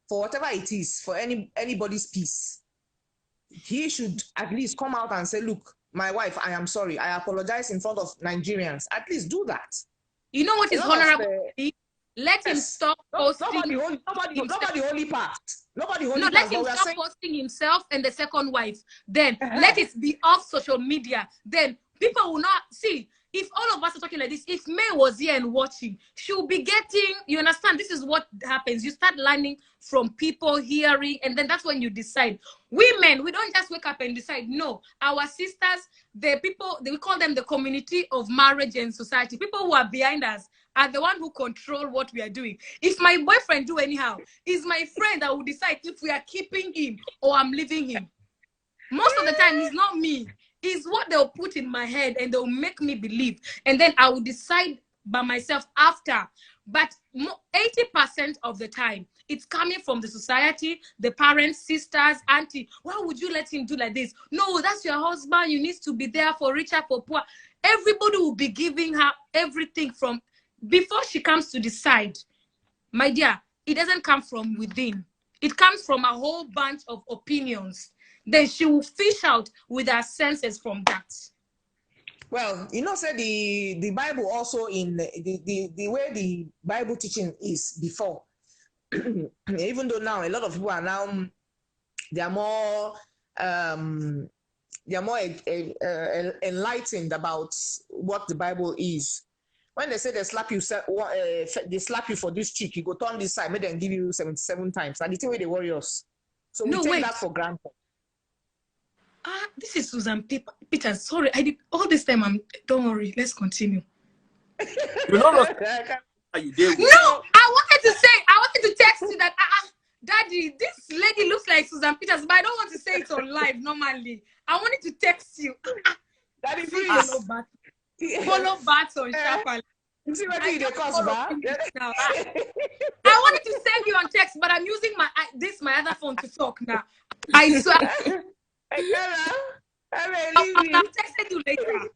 Speaker 1: for whatever it is, for anybody's peace, he should at least come out and say, look, my wife, I am sorry. I apologize in front of Nigerians. At least do that.
Speaker 4: You know what is honorable? Let him stop posting.
Speaker 1: Nobody only part. Nobody only part.
Speaker 4: Let him stop posting himself and the second wife. Then let it be off social media. Then people will not see. If all of us are talking like this, if May was here and watching, she'll be getting, you understand, this is what happens. You start learning from people, hearing, and then that's when you decide. Women, we don't just wake up and decide. No, our sisters, the people, we call them the community of marriage and society. People who are behind us are the one who control what we are doing. If my boyfriend do anyhow, it's my friend that will decide if we are keeping him or I'm leaving him. Most of the time, it's not me. It's what they'll put in my head and they'll make me believe. And then I will decide by myself after. But 80% of the time, it's coming from the society, the parents, sisters, auntie. Why would you let him do like this? No, that's your husband. You need to be there for richer, for poor. Everybody will be giving her everything from before she comes to decide. My dear, it doesn't come from within. It comes from a whole bunch of opinions. Then she will fish out with her senses from that.
Speaker 1: Well, you know, say the Bible also in the way the Bible teaching is before. Even though now a lot of people are now they are more enlightened about what the Bible is. When they say they slap you for this cheek, you go turn this side, make them give you 77 times. And the thing with the warriors. So we take that for granted.
Speaker 4: This is Susan Peters. Sorry, I did all this time. Don't worry. Let's continue.
Speaker 2: You know what you did?
Speaker 4: No, I wanted to text you that Daddy, this lady looks like Susan Peters, but I don't want to say it on live normally. I wanted to text you.
Speaker 1: Daddy, please.
Speaker 4: Follow back on Sharply.
Speaker 1: You see what you cause back?
Speaker 4: I wanted to send you on text, but I'm using my other phone to talk now. I swear. I'll text you later.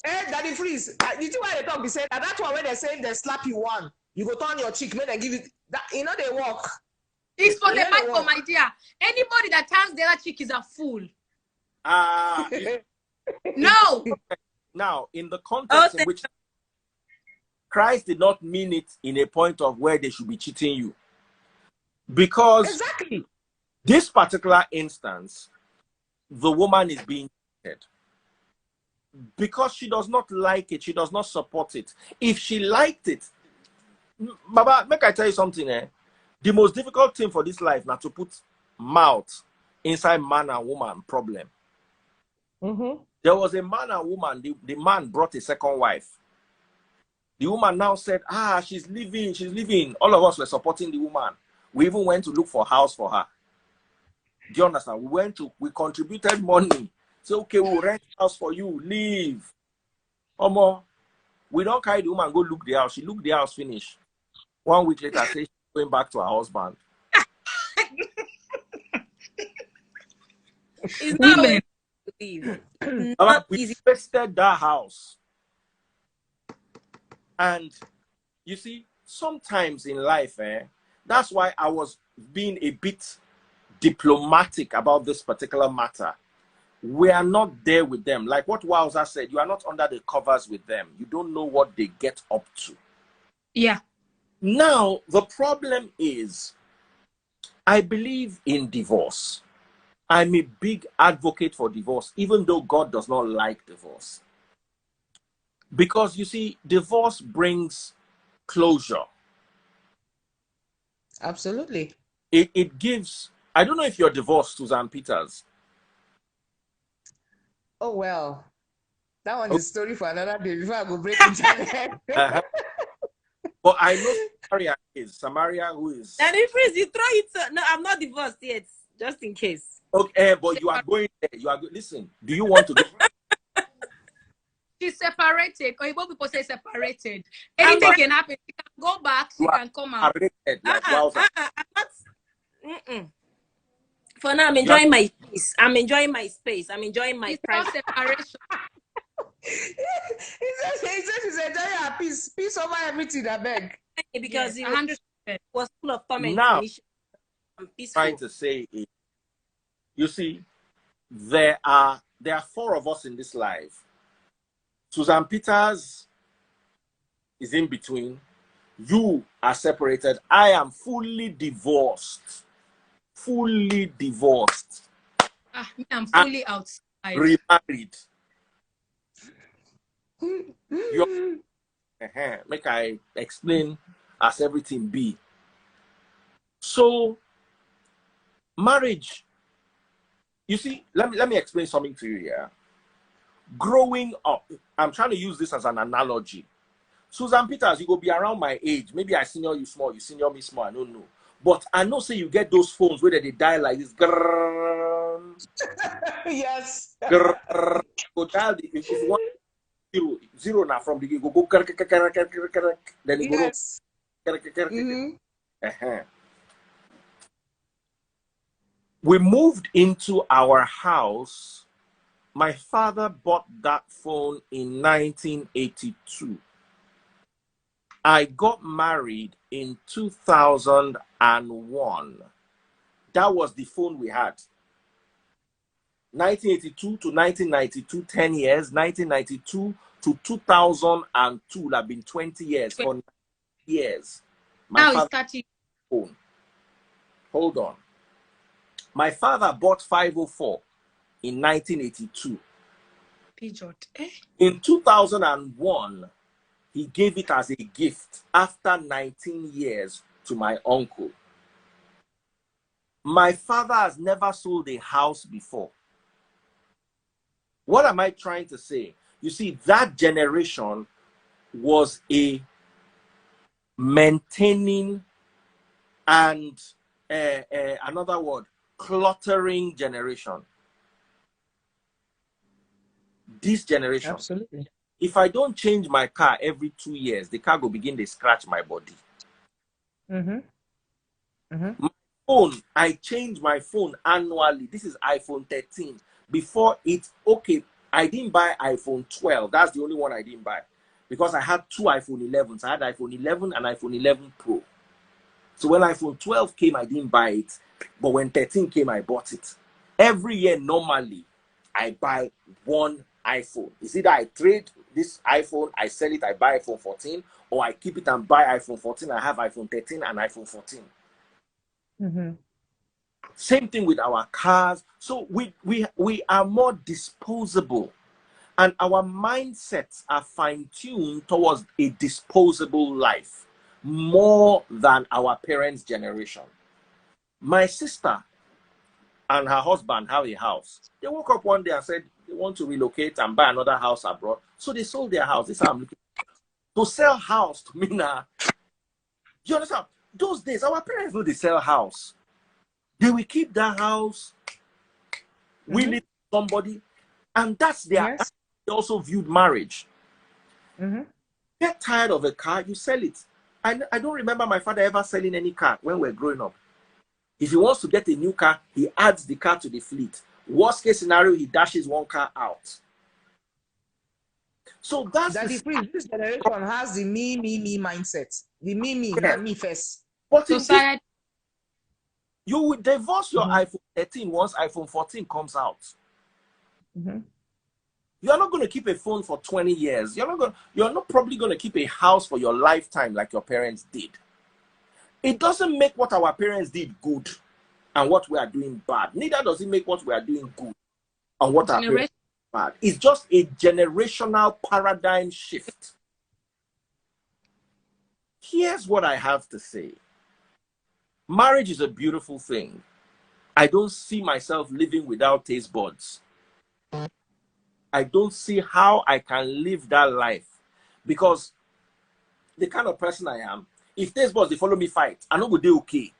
Speaker 1: Hey, Daddy, please. You see why they talk? They say that's why when they say they slap you one, you go turn your cheek, make them give it. That, you know they walk.
Speaker 4: It's for the Bible, my dear. Anybody that turns the other cheek is a fool. No.
Speaker 2: Now, in the context in which Christ did not mean it in a point of where they should be cheating you, because
Speaker 1: exactly
Speaker 2: this particular instance, the woman is being cheated because she does not like it. She does not support it. If she liked it, Baba, make I tell you something. The most difficult thing for this life now to put mouth inside man and woman problem.
Speaker 1: Mm-hmm.
Speaker 2: There was a man and woman. The man brought a second wife. The woman now said, she's leaving. She's leaving. All of us were supporting the woman. We even went to look for a house for her. Do you understand? We contributed money. So, okay, we'll rent a house for you. Leave. Omo, we don't carry the woman, go look the house. She looked the house, finish. 1 week later, say she's going back to her husband.
Speaker 3: It's not easy to leave.
Speaker 2: We invested that house. And you see, sometimes in life, that's why I was being a bit diplomatic about this particular matter. We are not there with them. Like what Wowza said, you are not under the covers with them. You don't know what they get up to.
Speaker 4: Yeah.
Speaker 2: Now, the problem is, I believe in divorce. I'm a big advocate for divorce, even though God does not like divorce. Because, you see, divorce brings closure.
Speaker 1: Absolutely.
Speaker 2: It gives... I don't know if you're divorced, Susan Peters.
Speaker 1: Oh, well. That one is a story for another day before I go break internet.
Speaker 2: But I know Samaria is. Samaria who is...
Speaker 3: And if you throw it... No, I'm not divorced yet. Just in case.
Speaker 2: Okay, but you are going there. Listen, do you want to get...
Speaker 4: She's separated. Or people say separated. Anything can happen. She can go back. She can come out.
Speaker 3: For now, I'm enjoying my peace. I'm enjoying my space. I'm enjoying my private
Speaker 1: separation. He says he's enjoying her peace. Peace over everything, I beg.
Speaker 3: Because it was full of torment.
Speaker 2: Now,
Speaker 3: I'm peaceful.
Speaker 2: Trying to say is, you see, there are 4 of us in this life. Susan Peters is in between. You are separated. I am fully divorced. Fully divorced.
Speaker 4: I'm fully outside.
Speaker 2: Remarried. Make I explain as everything be. So, marriage. You see, let me explain something to you here. Growing up, I'm trying to use this as an analogy. Susan Peters, you go be around my age. Maybe I senior you small, you senior me small. I don't know. But I know, say you get those phones where they die like this. Grrr,
Speaker 1: Yes.
Speaker 2: grrr, go dial if you want zero now from the go grrr, grrr, grrr, grrr, grrr, grrr, then it go
Speaker 1: Yes.
Speaker 2: grrr, grrr, grrr, grrr.
Speaker 1: Mm-hmm.
Speaker 2: We moved into our house. My father bought that phone in 1982. I got married in 2001. That was the phone we had. 1982 to 1992, 10 years. 1992 to 2002, that have been 20 years. For 9 years, my
Speaker 4: Now it's
Speaker 2: father
Speaker 4: 30.
Speaker 2: phone. Hold on. My father bought 504 in 1982.
Speaker 4: Pidgeot. Eh?
Speaker 2: In 2001, he gave it as a gift after 19 years to my uncle. My father has never sold a house before. What am I trying to say? You see, that generation was a maintaining and another word, cluttering generation. This generation,
Speaker 1: Absolutely.
Speaker 2: if I don't change my car every 2 years, the car will begin to scratch my body.
Speaker 1: Mm-hmm. Mm-hmm.
Speaker 2: My phone, I change my phone annually. This is iPhone 13. Before it, okay, I didn't buy iPhone 12. That's the only one I didn't buy because I had two iPhone 11s. I had iPhone 11 and iPhone 11 Pro. So when iPhone 12 came, I didn't buy it. But when 13 came, I bought it. Every year, normally, I buy one iPhone. It's either I trade this iPhone, I sell it, I buy iPhone 14, or I keep it and buy iPhone 14. I have iPhone 13 and iPhone 14.
Speaker 1: Mm-hmm.
Speaker 2: Same thing with our cars. So we are more disposable, and our mindsets are fine-tuned towards a disposable life more than our parents' generation. My sister and her husband have a house. They woke up one day and said they want to relocate and buy another house abroad. So they sold their house. This is how I'm looking. To sell house to me now. You understand? Those days, our parents know they sell house. They will keep that house, will it to somebody, and that's
Speaker 1: Yes.
Speaker 2: they also viewed marriage.
Speaker 1: Mm-hmm.
Speaker 2: Get tired of a car, you sell it. I don't remember my father ever selling any car when we were growing up. If he wants to get a new car, he adds the car to the fleet. Worst case scenario, he dashes one car out. So that's
Speaker 1: This generation has the me mindset. The me,
Speaker 2: yeah.
Speaker 1: not me first.
Speaker 2: But
Speaker 4: Society.
Speaker 2: you will divorce your iPhone 13 once iPhone 14 comes out.
Speaker 1: Mm-hmm.
Speaker 2: You're not going to keep a phone for 20 years. You're not probably going to keep a house for your lifetime like your parents did. It doesn't make what our parents did good and what we are doing bad. Neither does it make what we are doing good and what our parents did bad. It's just a generational paradigm shift. Here's what I have to say. Marriage is a beautiful thing. I don't see myself living without taste buds. I don't see how I can live that life because the kind of person I am, if taste buds they follow me fight, I know go dey okay.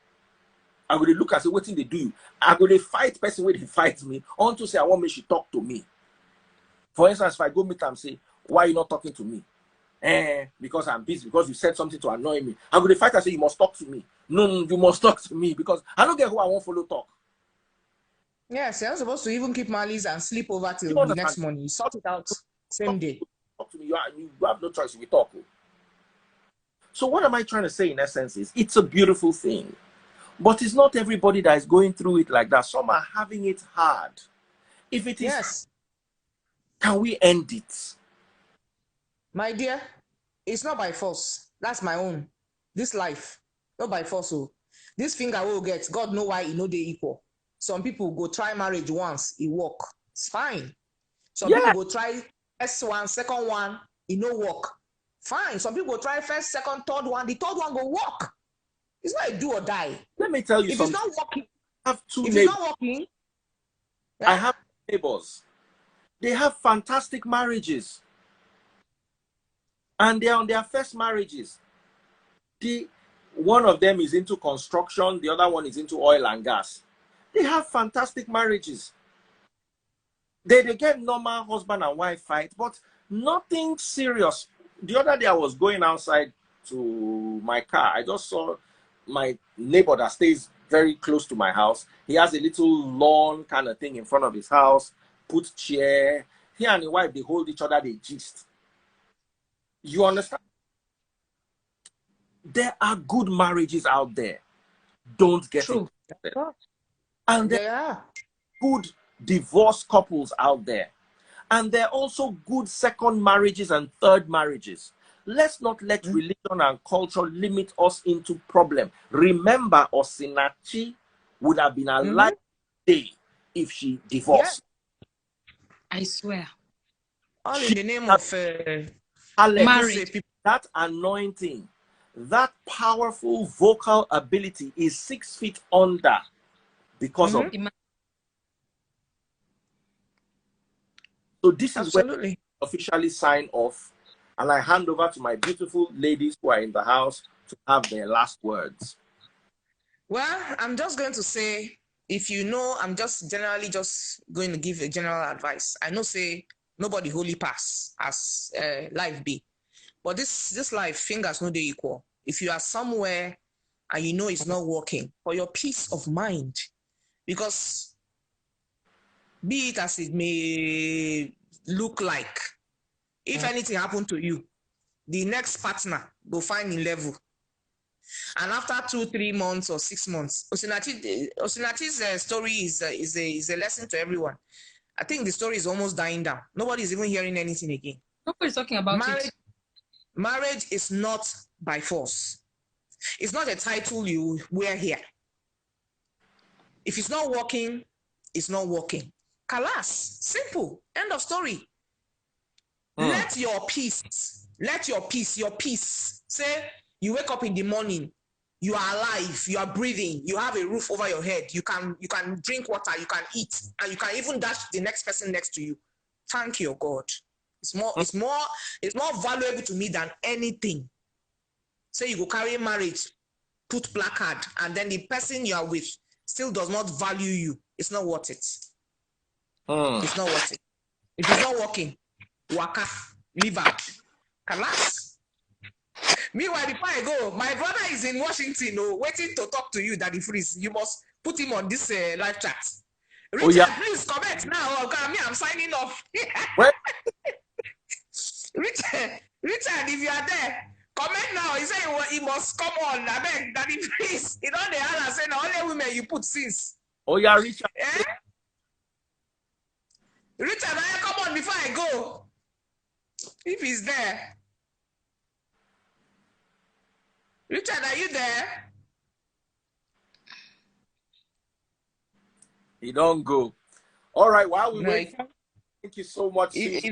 Speaker 2: I go dey look and say wetin they do. I go dey fight person where they fight me unto say I want me she talk to me. For instance, if I go meet and say, why are you not talking to me? Because I'm busy, because you said something to annoy me. I go dey fight and say you must talk to me. No, you must talk to me because I don't get who I want follow talk.
Speaker 1: Yes, you're not supposed to even keep malice and sleep over till
Speaker 2: You
Speaker 1: the
Speaker 2: understand?
Speaker 1: next morning. You sort it out same day.
Speaker 2: Talk to me. You have no choice. We talk. So what am I trying to say in essence is it's a beautiful thing. But it's not everybody that is going through it like that. Some are having it hard. If it is,
Speaker 1: Yes,
Speaker 2: can we end it?
Speaker 1: my dear, it's not by force. That's my own. This life, not by force. So this finger will get. God know why it no dey equal. Some people go try marriage once, it work. It's fine. Some
Speaker 2: Yeah.
Speaker 1: people go try first one, second one, it no work. Fine. Some people go try first, second, third one. The third one go work. It's not a do or die.
Speaker 2: Let me tell you
Speaker 1: If
Speaker 2: something.
Speaker 1: it's not working,
Speaker 2: I have two
Speaker 1: if
Speaker 2: neighbors.
Speaker 1: it's not working,
Speaker 2: I have neighbors. They have fantastic marriages. and they're on their first marriages. One of them is into construction, the other one is into oil and gas. They have fantastic marriages. They get normal husband and wife fight, but nothing serious. The other day I was going outside to my car. I just saw my neighbor that stays very close to my house. He has a little lawn kind of thing in front of his house, put chair. He and his wife, they hold each other, they gist. You understand? There are good marriages out there. Don't get
Speaker 1: True.
Speaker 2: it. And there are good divorced couples out there. And there are also good second marriages and third marriages. Let's not let religion and culture limit us into problem. Remember, Osinachi would have been alive today if she divorced.
Speaker 4: I swear.
Speaker 1: All in the name of
Speaker 4: marriage.
Speaker 2: That anointing, that powerful vocal ability is 6 feet under because of. So this is where I officially sign off, and I hand over to my beautiful ladies who are in the house to have their last words.
Speaker 1: Well, I'm just going to say, if you know, I'm just generally just going to give a general advice. I know say nobody holy pass as life be, but this life, fingers no dey equal. If you are somewhere and you know it's not working, for your peace of mind, because be it as it may look like, if anything happened to you, the next partner will find in level. And after 2-3 months or 6 months, Osinachi's story is a lesson to everyone. I think the story is almost dying down. Nobody's even hearing anything again.
Speaker 4: Nobody's talking about it.
Speaker 1: Marriage is not by force. It's not a title you wear here. If it's not working, it's not working. Kalas, simple, end of story. Let your peace, your peace. Say you wake up in the morning, you are alive, you are breathing, you have a roof over your head, you can drink water, you can eat, and you can even dash the next person next to you. Thank your God. It's more valuable to me than anything. Say you go carry marriage, put placard, and then the person you are with still does not value you. It's not worth it. It's not worth it. If it's not working, waka, leave out. Kalas. Meanwhile, before I go, my brother is in Washington, waiting to talk to you, Daddy Freeze. You must put him on this live chat. Richard, please comment now. I'm signing off. Richard, if you are there, comment now. He said he must come on. I beg, Daddy Freeze. You know the other saying only women you put since.
Speaker 2: Oh yeah, Richard.
Speaker 1: Richard, come on before I go. If he's there. Richard, are you there?
Speaker 2: He don't go. All right, while we wait, thank you so much.
Speaker 1: Okay,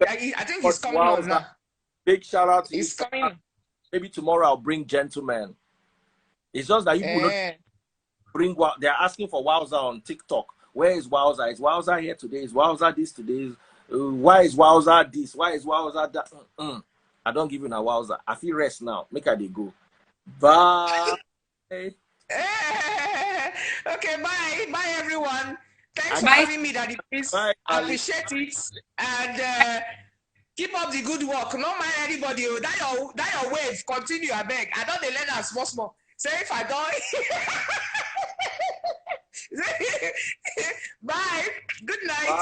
Speaker 1: I think he's coming on now.
Speaker 2: Big shout out to you.
Speaker 1: He's coming.
Speaker 2: Maybe tomorrow I'll bring gentlemen. It's just that you will not bring. They're asking for Wowza on TikTok. Where is Wowza? Is Wowza here today? Is Wowza this today? Why is Wowza this? Why is Wowza that? I don't give you a Wowza. I feel rest now. Make her they go. Bye.
Speaker 1: Okay, bye. Bye, everyone. Thanks for having me, Daddy. Please. I appreciate it. And keep up the good work. No mind anybody. That your wave. Continue, I beg. I don't let us small. Say if I don't. Bye. Good night. Bye.